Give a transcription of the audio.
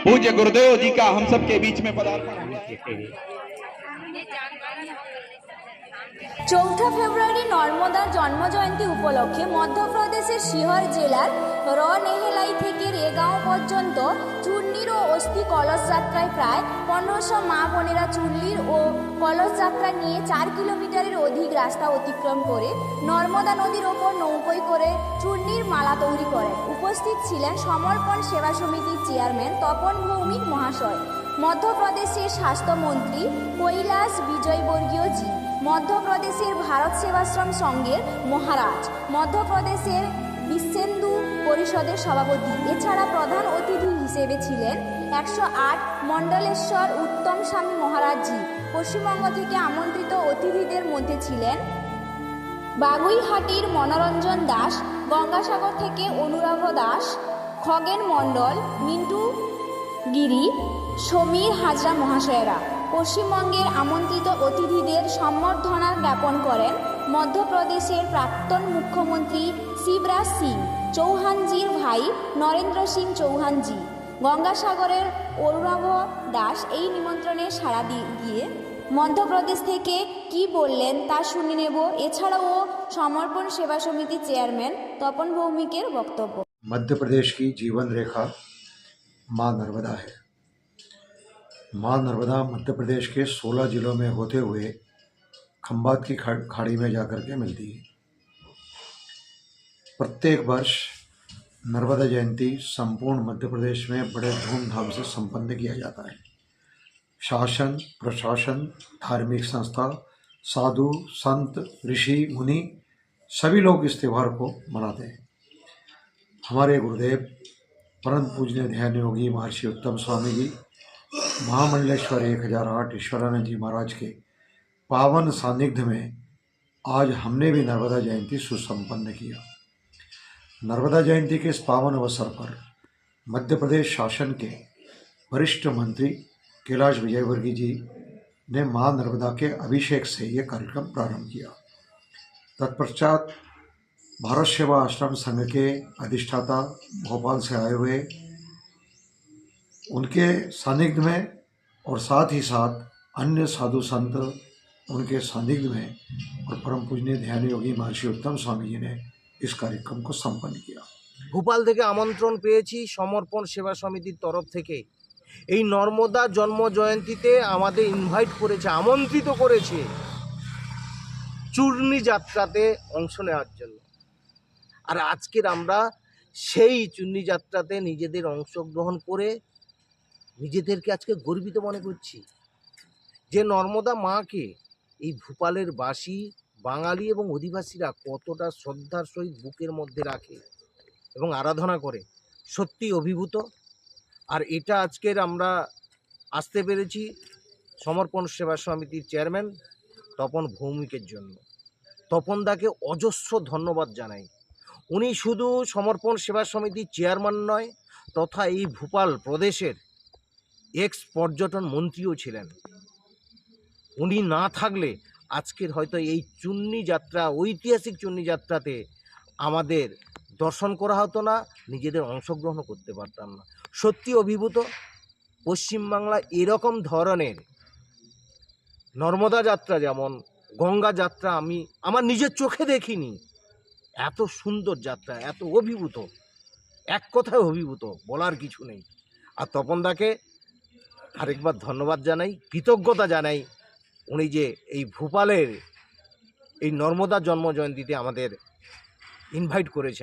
पूज्य गुरुदेव जी का हम सब के बीच में पदार्पण हुआ है। 4 ফেব্রুয়ারি নর্মদার জন্মজয়ন্তী উপলক্ষে মধ্যপ্রদেশের শিহর জেলার রনেহেলাই থেকে রেগাঁও পর্যন্ত চূর্ণির ও অস্থি কলস যাত্রায় প্রায় 1500 মা বোনেরা চূর্ণির ও কলস যাত্রা নিয়ে 4 কিলোমিটারের অধিক রাস্তা অতিক্রম করে নর্মদা নদীর ওপর নৌকোয় করে চূর্ণির মালা তৈরি করেন। উপস্থিত ছিলেন সমর্পণ সেবা সমিতির চেয়ারম্যান তপন ভৌমিক মহাশয়, মধ্যপ্রদেশের স্বাস্থ্যমন্ত্রী কৈলাস বিজয়বর্গীয় জি, মধ্যপ্রদেশের ভারত সেবাশ্রম সংঘের মহারাজ, মধ্যপ্রদেশের বিশ্বেন্দু পরিষদের সভাপতি। এছাড়া প্রধান অতিথি হিসেবে ছিলেন 108 মণ্ডলেশ্বর উত্তম স্বামী মহারাজ জি। পশ্চিমবঙ্গ থেকে আমন্ত্রিত অতিথিদের মধ্যে ছিলেন বাগুইহাটির মনোরঞ্জন দাস, গঙ্গাসাগর থেকে অনুরাগ দাস, খগেন মণ্ডল, মিন্টু গিরি, সমীর হাজরা মহাশয়েরা। পশ্চিমবঙ্গের আমন্ত্রিত অতিথিদের সম্বর্ধনা জ্ঞাপন করেন মধ্যপ্রদেশের প্রাক্তন মুখ্যমন্ত্রী শিবরাজ সিং চৌহানজির ভাই নরেন্দ্র সিং চৌহানজি। গঙ্গাসাগরের অনুরাগ দাস এই নিমন্ত্রণে সাড়া দিয়ে মধ্যপ্রদেশ থেকে কি বললেন তা শুনে নেব। এছাড়াও সমর্পণ সেবা সমিতির চেয়ারম্যান তপন ভৌমিকের বক্তব্য। मध्य प्रदेश की जीवन रेखा माँ नर्मदा है। माँ नर्मदा मध्य प्रदेश के 16 जिलों में होते हुए खंबात की खाड़ी में जाकर के मिलती है। प्रत्येक वर्ष नर्मदा जयंती संपूर्ण मध्य प्रदेश में बड़े धूमधाम से संपन्न किया जाता है। शासन, प्रशासन, धार्मिक संस्था, साधु, संत, ऋषि, मुनि सभी लोग इस त्यौहार को मनाते हैं। हमारे गुरुदेव परम पूजनीय ध्यान योगी महर्षि उत्तम स्वामी जी, महामंडलेश्वर 1008 ईश्वरानंद जी महाराज के पावन सानिध्य में आज हमने भी नर्मदा जयंती सुसंपन्न किया। नर्मदा जयंती के इस पावन अवसर पर मध्य प्रदेश शासन के वरिष्ठ मंत्री कैलाश विजयवर्गीय जी ने माँ नर्मदा के अभिषेक से ये कार्यक्रम प्रारंभ किया। तत्पश्चात भारत सेवा आश्रम संघ के अधिष्ठाता भोपाल से आए हुए उनके सानिध्य में और साथ ही साथ अन्य साधु संत उनके सानिध्य में और परम पूजनीय ध्यान योगी महर्षि उत्तम स्वामी जी ने इस कार्यक्रम को संपन्न किया। ভোপাল থেকে আমন্ত্রণ পেয়েছি সমর্পণ সেবা সমিতির তরফ থেকে এই নর্মদা জন্ম জয়ন্তীতে আমাদের ইনভাইট করেছে, আমন্ত্রিত করেছে চূর্ণী যাত্রাতে অংশ নেওয়ার জন্য। আর আজকের আমরা সেই চূর্ণী যাত্রাতে নিজেদের অংশগ্রহণ করে নিজেদেরকে আজকে গর্বিত মনে করছি যে নর্মদা মাকে এই ভোপালের বাসী বাঙালি এবং অধিবাসীরা কতটা শ্রদ্ধার সহিত বুকের মধ্যে রাখে এবং আরাধনা করে, সত্যি অভিভূত। আর এটা আজকের আমরা আসতে পেরেছি সমর্পণ সেবা সমিতির চেয়ারম্যান তপন ভৌমিকের জন্য। তপনদাকে অজস্র ধন্যবাদ জানাই। উনি শুধু সমর্পণ সেবা সমিতির চেয়ারম্যান নয়, তথা এই ভোপাল প্রদেশের এক্স পর্যটন মন্ত্রীও ছিলেন। উনি না থাকলে আজকের হয়তো এই চূর্ণী যাত্রা, ঐতিহাসিক চূর্ণী যাত্রাতে আমাদের দর্শন করা হতো না, নিজেদের অংশগ্রহণ করতে পারতাম না। সত্যি অভিভূত। পশ্চিমবাংলা এরকম ধরনের নর্মদা যাত্রা যেমন গঙ্গা যাত্রা আমি আমার নিজের চোখে দেখিনি। এত সুন্দর যাত্রা, এত অভিভূত, এক কথায় অভিভূত, বলার কিছু নেই। আর তপনদাকে আরেকবার ধন্যবাদ জানাই, কৃতজ্ঞতা জানাই। উনি যে এই ভোপালের এই নর্মদা জন্ম জয়ন্তীতে আমাদের ইনভাইট করেছেন।